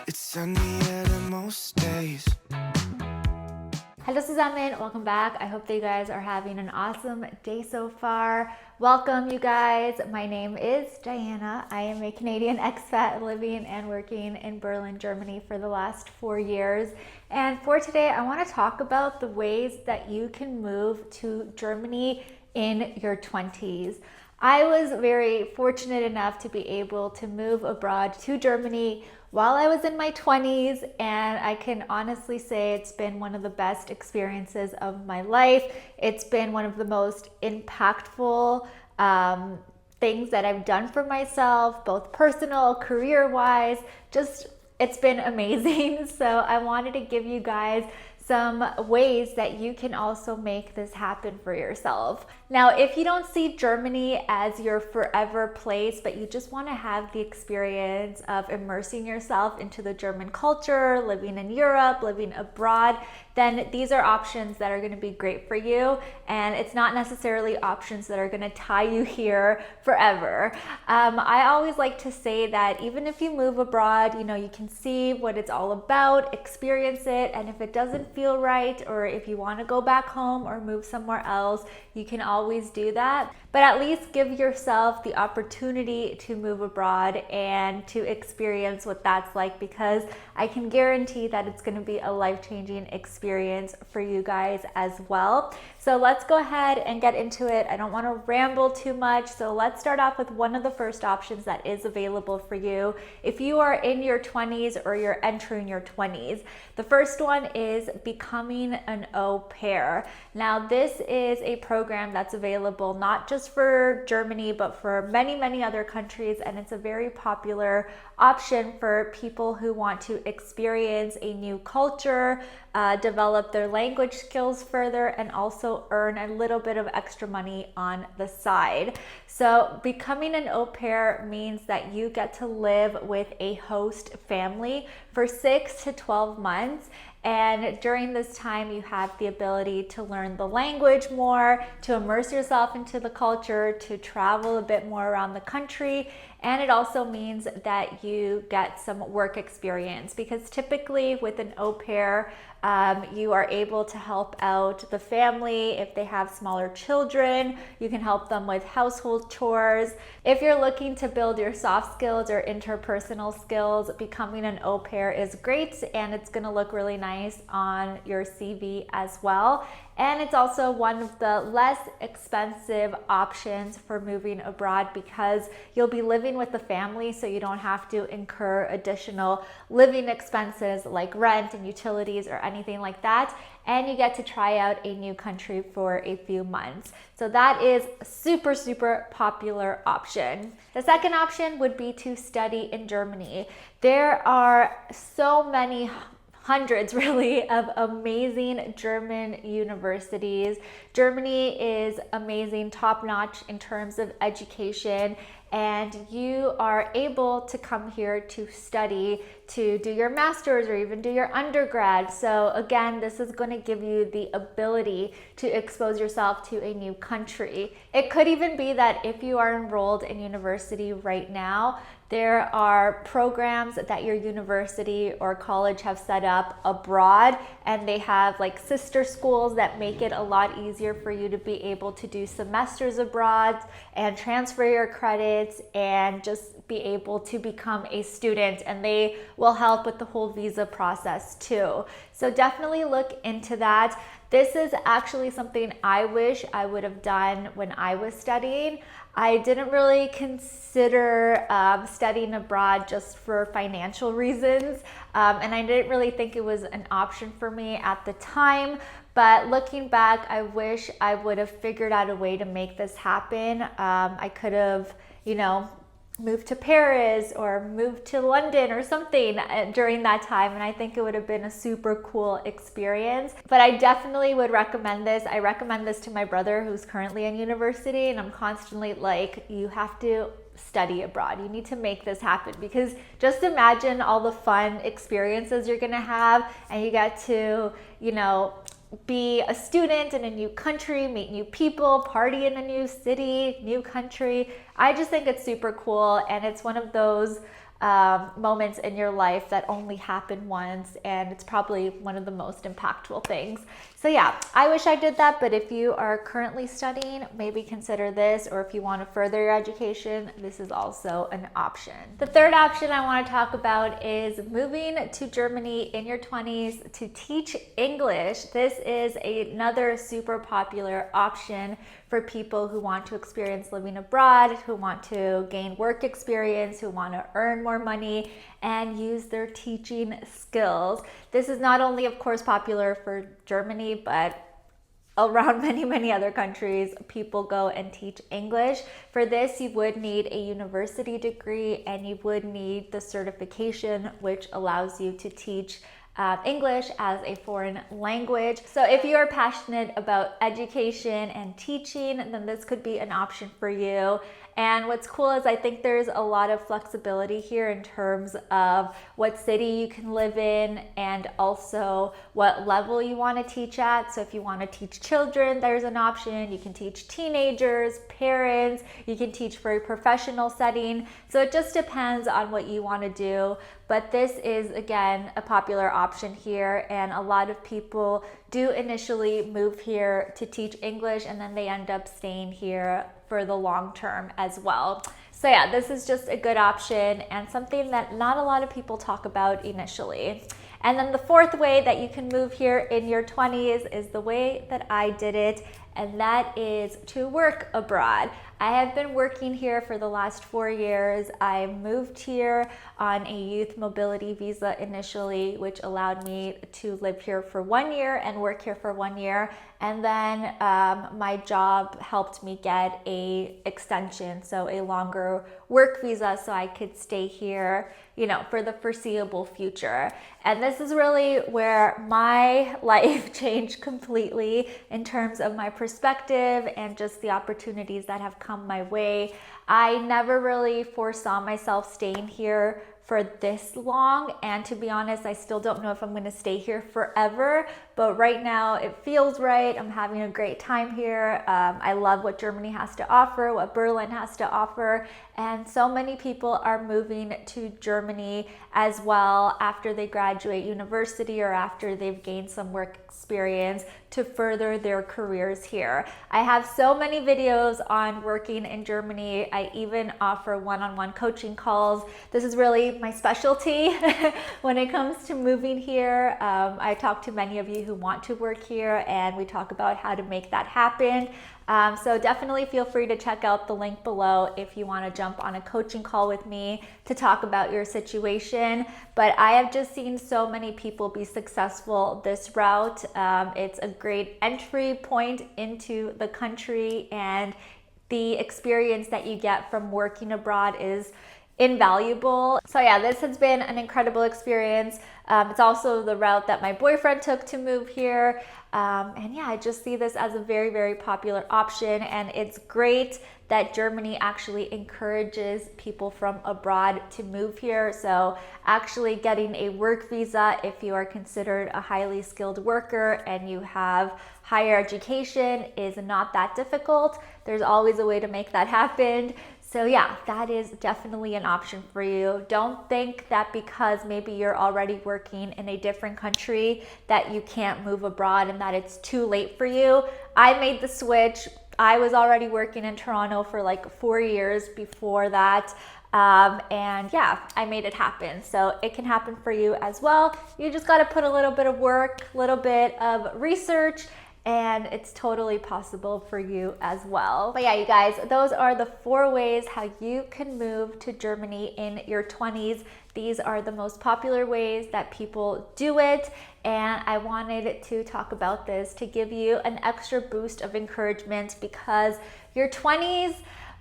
It's sunnier than most days. Hello Suzamin, welcome back. I hope that you guys are having an awesome day so far. Welcome you guys. My name is Diana. I am a Canadian expat living and working in Berlin, Germany for the last 4 years. And for today, I want to talk about the ways that you can move to Germany in your 20s. I was very fortunate enough to be able to move abroad to Germany while I was in my 20s, and I can honestly say it's been one of the best experiences of my life. It's been one of the most impactful things that I've done for myself, both personal, career-wise. Just, it's been amazing. So I wanted to give you guys some ways that you can also make this happen for yourself. Now, if you don't see Germany as your forever place, but you just want to have the experience of immersing yourself into the German culture, living in Europe, living abroad, then these are options that are going to be great for you. And it's not necessarily options that are going to tie you here forever. I always like to say that even if you move abroad, you can see what it's all about, experience it, and if it doesn't feel right, or if you want to go back home or move somewhere else, you can always do that. But at least give yourself the opportunity to move abroad and to experience what that's like, because I can guarantee that it's going to be a life-changing experience for you guys as well. So let's go ahead and get into it. I don't want to ramble too much, so let's start off with one of the first options that is available for you if you are in your 20s or you're entering your 20s. The first one is becoming an au pair. Now, this is a program that's available not just for Germany, but for many, many other countries, and it's a very popular option for people who want to experience a new culture, develop their language skills further, and also earn a little bit of extra money on the side. So becoming an au pair means that you get to live with a host family for 6 to 12 months. And during this time, you have the ability to learn the language more, to immerse yourself into the culture, to travel a bit more around the country. And it also means that you get some work experience, because typically with an au pair, you are able to help out the family. If they have smaller children, you can help them with household chores. If you're looking to build your soft skills or interpersonal skills, becoming an au pair is great, and it's going to look really nice on your CV as well. And it's also one of the less expensive options for moving abroad, because you'll be living with the family, so you don't have to incur additional living expenses like rent and utilities or anything like that. And you get to try out a new country for a few months. So that is a super, super popular option. The second option would be to study in Germany. There are so many, hundreds really, of amazing German universities. Germany is amazing, top-notch in terms of education, and you are able to come here to study, to do your master's or even do your undergrad. So again, this is going to give you the ability to expose yourself to a new country. It could even be that if you are enrolled in university right now, there are programs that your university or college have set up abroad, and they have like sister schools that make it a lot easier for you to be able to do semesters abroad and transfer your credits and just be able to become a student, and they will help with the whole visa process too. So definitely look into that. This is actually something I wish I would have done when I was studying. I didn't really consider studying abroad just for financial reasons, and I didn't really think it was an option for me at the time. But looking back, I wish I would have figured out a way to make this happen. I could have, moved to Paris or moved to London or something during that time, and I think it would have been a super cool experience. But I definitely would recommend this. I recommend this to my brother, who's currently in university, and I'm constantly like, you have to study abroad. You need to make this happen, because just imagine all the fun experiences you're gonna have, and you get to, be a student in a new country, meet new people, party in a new city, new country. I just think it's super cool, and it's one of those moments in your life that only happen once, and it's probably one of the most impactful things. So yeah, I wish I did that, but if you are currently studying, maybe consider this, or if you want to further your education, this is also an option. The third option I want to talk about is moving to Germany in your 20s to teach English. This is another super popular option for people who want to experience living abroad, who want to gain work experience, who want to earn more money and use their teaching skills. This is not only, of course, popular for Germany, but around many other countries, people go and teach English. For this, you would need a university degree and you would need the certification, which allows you to teach English as a foreign language. So if you are passionate about education and teaching, then this could be an option for you. And what's cool is I think there's a lot of flexibility here in terms of what city you can live in and also what level you want to teach at. So if you want to teach children, there's an option. You can teach teenagers, parents, you can teach for a professional setting. So it just depends on what you want to do. But this is, again, a popular option here, and a lot of people do initially move here to teach English and then they end up staying here for the long term as well. So yeah, this is just a good option and something that not a lot of people talk about initially. And then the fourth way that you can move here in your 20s is the way that I did it, and that is to work abroad. I have been working here for the last 4 years. I moved here on a youth mobility visa initially, which allowed me to live here for 1 year and work here for 1 year. And then my job helped me get a extension, so a longer work visa, so I could stay here, for the foreseeable future. And this is really where my life changed completely in terms of my perspective and just the opportunities that have come my way. I never really foresaw myself staying here for this long, and to be honest, I still don't know if I'm going to stay here forever, but right now it feels right. I'm having a great time here. I love what Germany has to offer, what Berlin has to offer, and so many people are moving to Germany as well after they graduate university or after they've gained some work experience to further their careers here. I have so many videos on working in Germany. I even offer one-on-one coaching calls. This is really my specialty when it comes to moving here. I talk to many of you who want to work here, and we talk about how to make that happen. So definitely feel free to check out the link below if you want to jump on a coaching call with me to talk about your situation. But I have just seen so many people be successful this route. It's a great entry point into the country, and the experience that you get from working abroad is invaluable. So yeah, this has been an incredible experience. It's also the route that my boyfriend took to move here. And yeah, I just see this as a very popular option, and it's great that Germany actually encourages people from abroad to move here. So actually getting a work visa, if you are considered a highly skilled worker and you have higher education, is not that difficult. There's always a way to make that happen. So yeah, that is definitely an option for you. Don't think that because maybe you're already working in a different country that you can't move abroad and that it's too late for you. I made the switch. I was already working in Toronto for like 4 years before that. And yeah, I made it happen. So it can happen for you as well. You just got to put a little bit of work, a little bit of research, and it's totally possible for you as well. But yeah, you guys, those are the 4 ways how you can move to Germany in your 20s. These are the most popular ways that people do it, and I wanted to talk about this to give you an extra boost of encouragement, because your 20s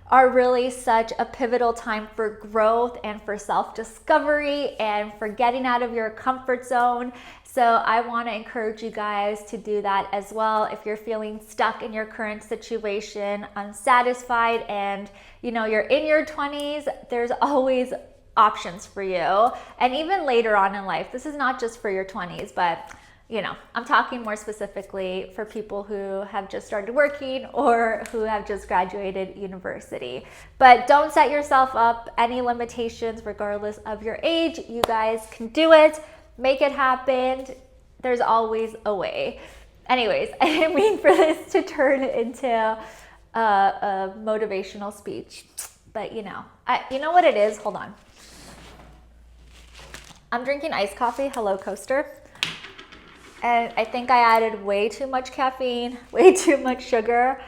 are really such a pivotal time for growth and for self-discovery and for getting out of your comfort zone. So I want to encourage you guys to do that as well. If you're feeling stuck in your current situation, unsatisfied, and you're in your 20s, there's always options for you. And even later on in life, this is not just for your 20s, but I'm talking more specifically for people who have just started working or who have just graduated university. But don't set yourself up any limitations regardless of your age. You guys can do it, make it happen. There's always a way. Anyways, I didn't mean for this to turn into a motivational speech, but you know what it is? Hold on. I'm drinking iced coffee, Hello Coaster. And I think I added way too much caffeine, way too much sugar.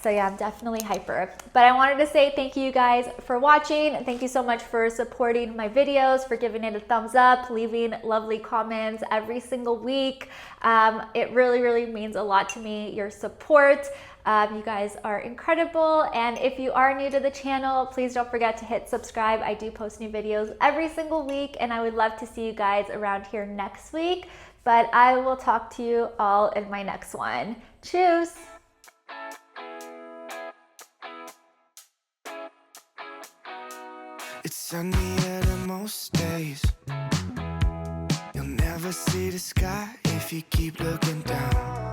So yeah, I'm definitely hyper. But I wanted to say thank you guys for watching. Thank you so much for supporting my videos, for giving it a thumbs up, leaving lovely comments every single week. It really, really means a lot to me, your support. You guys are incredible. And if you are new to the channel, please don't forget to hit subscribe. I do post new videos every single week, and I would love to see you guys around here next week. But I will talk to you all in my next one. Tschüss! It's sunnier than most days. You'll never see the sky if you keep looking down.